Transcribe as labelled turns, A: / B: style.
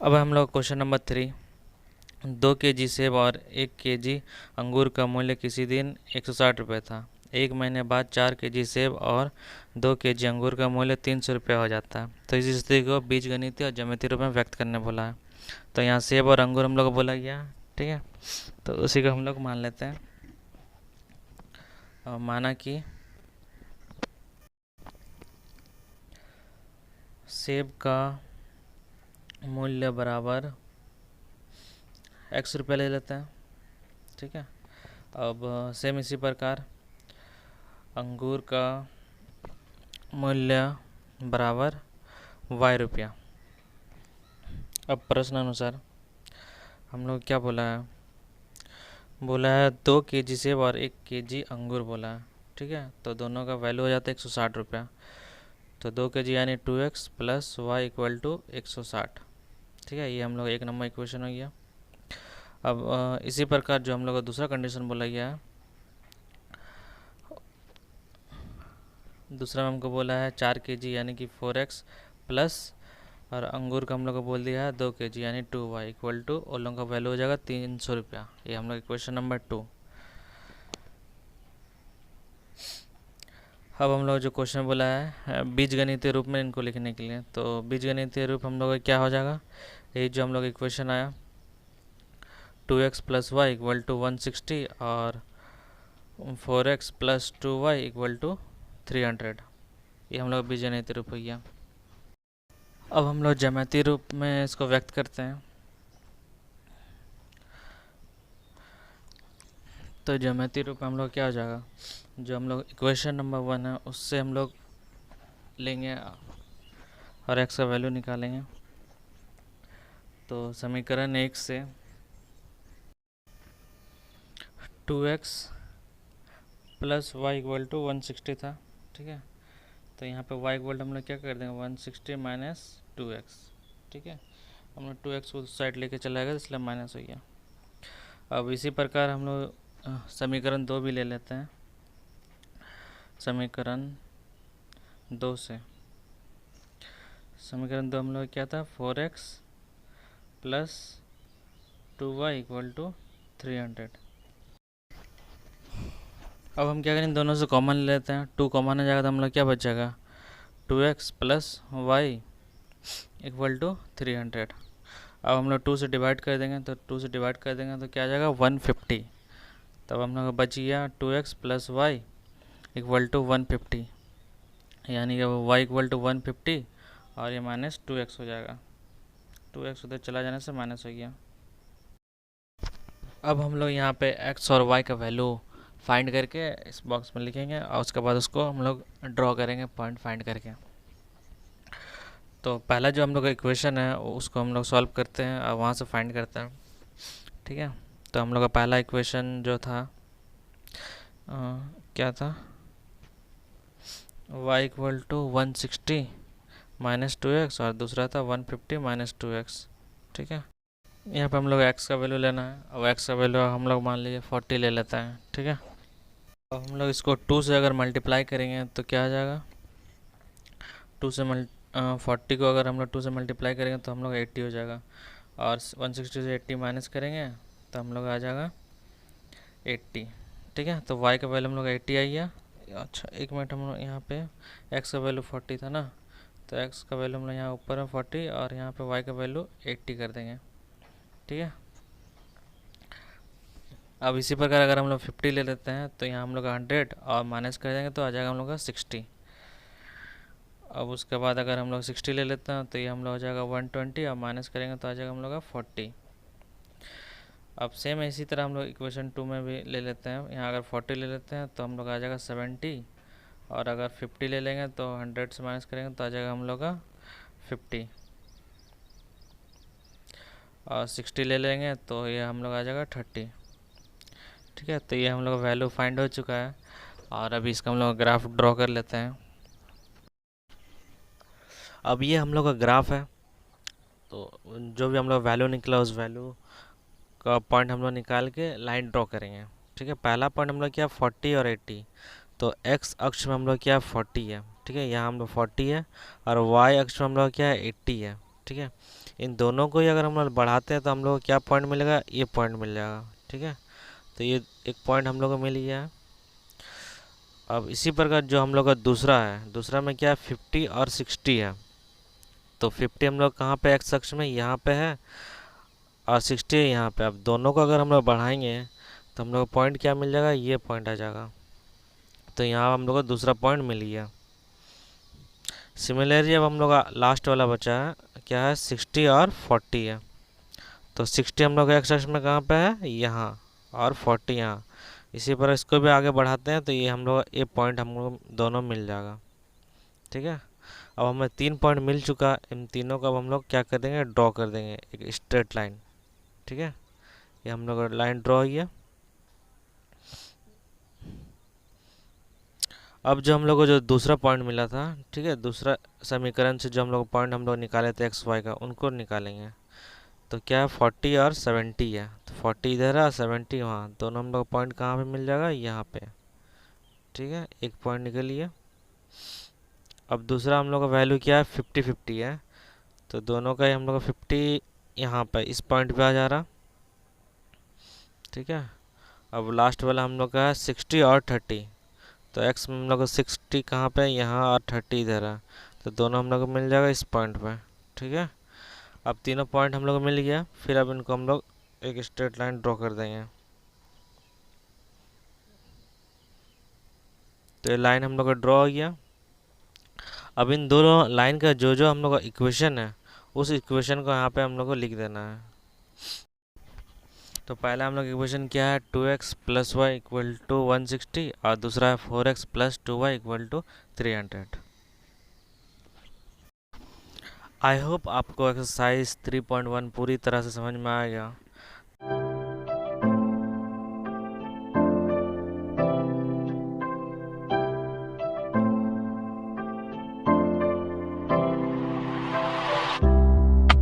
A: अब हम लोग क्वेश्चन नंबर 3, 2 kg सेब और 1 kg अंगूर का मूल्य किसी दिन 160 रुपये था। 1 महीने बाद 4 kg सेब और 2 kg अंगूर का मूल्य 300 रुपये हो जाता है। तो इस स्थिति को बीजगणितीय और ज्यामितीय रूप में व्यक्त करने बोला है। तो यहाँ सेब और अंगूर हम लोग को बोला गया, ठीक है। तो उसी को हम लोग मान लेते हैं। और माना कि सेब का मूल्य बराबर x रुपये ले लेते हैं, ठीक है। अब सेम इसी प्रकार अंगूर का मूल्य बराबर y रुपया। अब प्रश्न अनुसार हम लोग क्या बोला है, बोला है 2 kg सेब और 1 kg अंगूर बोला है, ठीक है। तो दोनों का वैल्यू हो जाता है 160 रुपया। तो 2 kg यानी 2x plus Y equal to 160, ठीक है। ये हम लोग 1 नंबर इक्वेशन हो गया। अब इसी प्रकार जो हम लोग का दूसरा कंडीशन बोला गया है, दूसरा में हमको बोला है 4 kg यानी कि 4x प्लस, और अंगूर का हम लोग को बोल दिया है 2 kg यानी 2y इक्वल टू, और लोगों का वैल्यू हो जाएगा 300 रुपया। ये हम लोग इक्वेशन नंबर 2। अब हम लोग जो क्वेश्चन बोला है बीजगणितीय रूप में इनको लिखने के लिए, तो बीजगणितीय रूप हम लोग का क्या हो जाएगा, ये जो हम लोग इक्वेशन आया 2x plus Y equal to 160 और 4x plus 2y equal to 300। ये हम लोग बीजगणितीय रूप हो गया। अब हम लोग ज्यामितीय रूप में इसको व्यक्त करते हैं। तो ज्यामितीय रूप में हम लोग क्या हो जाएगा, जो हम लोग इक्वेशन नंबर 1 है उससे हम लोग लेंगे और x का वैल्यू निकालेंगे। तो समीकरण 1 से 2x plus Y equal to 160 था, ठीक है। तो यहाँ पे y इक्वल हम लोग क्या कर देंगे 160 माइनस 2x, ठीक है। हम लोग 2x को उस साइड लेके चला गया इसलिए माइनस हो गया। अब इसी प्रकार हम लोग समीकरण 2 भी ले लेते हैं। समीकरण 2 से समीकरण 2 हम लोग क्या था 4x plus 2y equal to 300। अब हम क्या करेंगे, दोनों से कॉमन ले लेते हैं। 2 कॉमन आ जाएगा तो हम लोग क्या बचेगा 2x plus Y equal to 300। अब हम लोग 2 से डिवाइड कर देंगे, तो 2 से डिवाइड कर देंगे तो क्या आ जाएगा 150। तब हम लोग बच गया 2x plus Y equal to 150, यानी कि y इक्वल टू 150 और ये माइनस 2x हो जाएगा। 2x उधर चला जाने से माइनस हो गया। अब हम लोग यहाँ पे x और y का वैल्यू फाइंड करके इस बॉक्स में लिखेंगे और उसके बाद उसको हम लोग ड्रॉ करेंगे पॉइंट फाइंड करके। तो पहला जो हम लोग का इक्वेशन है उसको हम लोग सॉल्व करते हैं और वहाँ से फाइंड करते हैं, ठीक है। तो हम लोग का पहला इक्वेशन जो था क्या था y equal to 160 minus 2x और दूसरा था 150 माइनस 2x, ठीक है। यहाँ पे हम लोग x का वैल्यू लेना है और x का वैल्यू हम लोग मान लीजिए 40 ले लेते हैं, ठीक है। अब हम लोग इसको 2 से अगर मल्टीप्लाई करेंगे तो क्या आ जाएगा 2 से 40 को अगर हम लोग 2 से मल्टीप्लाई करेंगे तो हम लोग 80 हो जाएगा, और 160 से 80 माइनस करेंगे तो हम लोग आ जाएगा 80, ठीक है। तो y का वैल्यू हम लोग 80 आई है। अच्छा एक मिनट, हम लोग यहाँ पे x का वैल्यू 40 था ना, तो x का वैल्यू हम लोग यहाँ ऊपर में 40 और यहाँ पे y का वैल्यू 80 कर देंगे, ठीक है। अब इसी प्रकार अगर हम लोग 50 ले लेते हैं तो यहाँ हम लोग 100 और माइनस कर देंगे तो आ जाएगा हम लोग का 60। अब उसके बाद अगर हम लोग 60 ले लेते हैं तो ये हम लोग हो जाएगा 120 और माइनस करेंगे तो आ जाएगा हम लोग का 40। अब सेम इसी तरह हम लोग इक्वेशन 2 में भी ले लेते हैं। यहाँ अगर 40 ले लेते हैं तो हम लोग आ जाएगा 70, और अगर 50 ले लेंगे तो 100 से माइनस करेंगे तो आ जाएगा हम लोग का 50, और 60 ले लेंगे तो ये हम लोग आ जाएगा 30, ठीक है। तो ये हम लोग का वैल्यू फाइंड हो चुका है और अभी इसका हम लोग ग्राफ ड्रॉ कर लेते हैं। अब ये हम लोग का ग्राफ है, तो जो भी हम लोग वैल्यू निकला उस वैल्यू का पॉइंट हम लोग निकाल के लाइन ड्रॉ करेंगे, ठीक है। पहला पॉइंट हम लोग क्या 40 और 80, तो x अक्ष में हम लोग क्या 40 है, ठीक है। यहाँ हम लोग 40 है और y अक्ष में हम लोग क्या है 80 है, ठीक है। इन दोनों को ही अगर हम लोग बढ़ाते हैं तो हम लोग को क्या पॉइंट मिलेगा, ये पॉइंट मिल जाएगा। ठीक है, तो ये एक पॉइंट हम लोग को मिल गया है। अब इसी प्रकार जो हम लोग का दूसरा है, दूसरा में क्या है, 50 और 60 है। तो 50 हम लोग कहाँ पे एक्स अक्ष में, यहाँ पे है, और 60 है यहाँ पे। अब दोनों को अगर हम लोग बढ़ाएंगे तो हम लोग को पॉइंट क्या मिल जाएगा, ये पॉइंट आ जाएगा। तो यहाँ हम लोग को दूसरा पॉइंट मिल गया। सिमिलरली अब हम लोग का लास्ट वाला बचा है, क्या है, 60 और 40 है। तो 60 हम लोग एक्स अक्ष में कहाँ पे है, यहाँ, और 40 यहाँ। इसी पर इसको भी आगे बढ़ाते हैं तो ये हम लोग ये पॉइंट हम लोग दोनों मिल जाएगा। ठीक है, अब हमें 3 पॉइंट मिल चुका। इन तीनों का अब हम लोग क्या कर देंगे, ड्रॉ कर देंगे एक स्ट्रेट लाइन। ठीक है, ये हम लोग लाइन ड्रॉ हुई है। अब जो हम लोग को जो दूसरा पॉइंट मिला था, ठीक है, दूसरा समीकरण से जो हम लोग पॉइंट हम लोग निकाले थे एक्स वाई का, उनको निकालेंगे। तो क्या है, 40 और 70 है। तो 40 इधर है, 70 वहाँ, दोनों हम लोग पॉइंट कहाँ पे मिल जाएगा, यहाँ पे। ठीक है, एक पॉइंट निकलिए। अब दूसरा हम लोग का वैल्यू क्या है, 50-50 है। तो दोनों का ही हम लोग का 50 यहाँ पे इस पॉइंट पे आ जा रहा। ठीक है, अब लास्ट वाला हम लोग का है 60 और 30। तो एक्स में हम लोग को 60 कहाँ पे, यहाँ, और 30 इधर है। तो दोनों हम लोग को मिल जाएगा इस पॉइंट पे। ठीक है, अब तीनों पॉइंट हम लोग को मिल गया। फिर अब इनको हम लोग एक स्ट्रेट लाइन ड्रॉ कर देंगे। तो ये लाइन हम लोग का ड्रॉ हो गया। अब इन दोनों लाइन का जो जो हम लोग का इक्वेशन है, उस इक्वेशन को यहाँ पे हम लोग को लिख देना है। तो पहला हम लोग इक्वेशन क्या है, 2x plus Y equal to 160, और दूसरा है 4x plus 2y equal to 300। I hope आपको एक्सरसाइज 3.1 पूरी तरह से समझ में आ गया।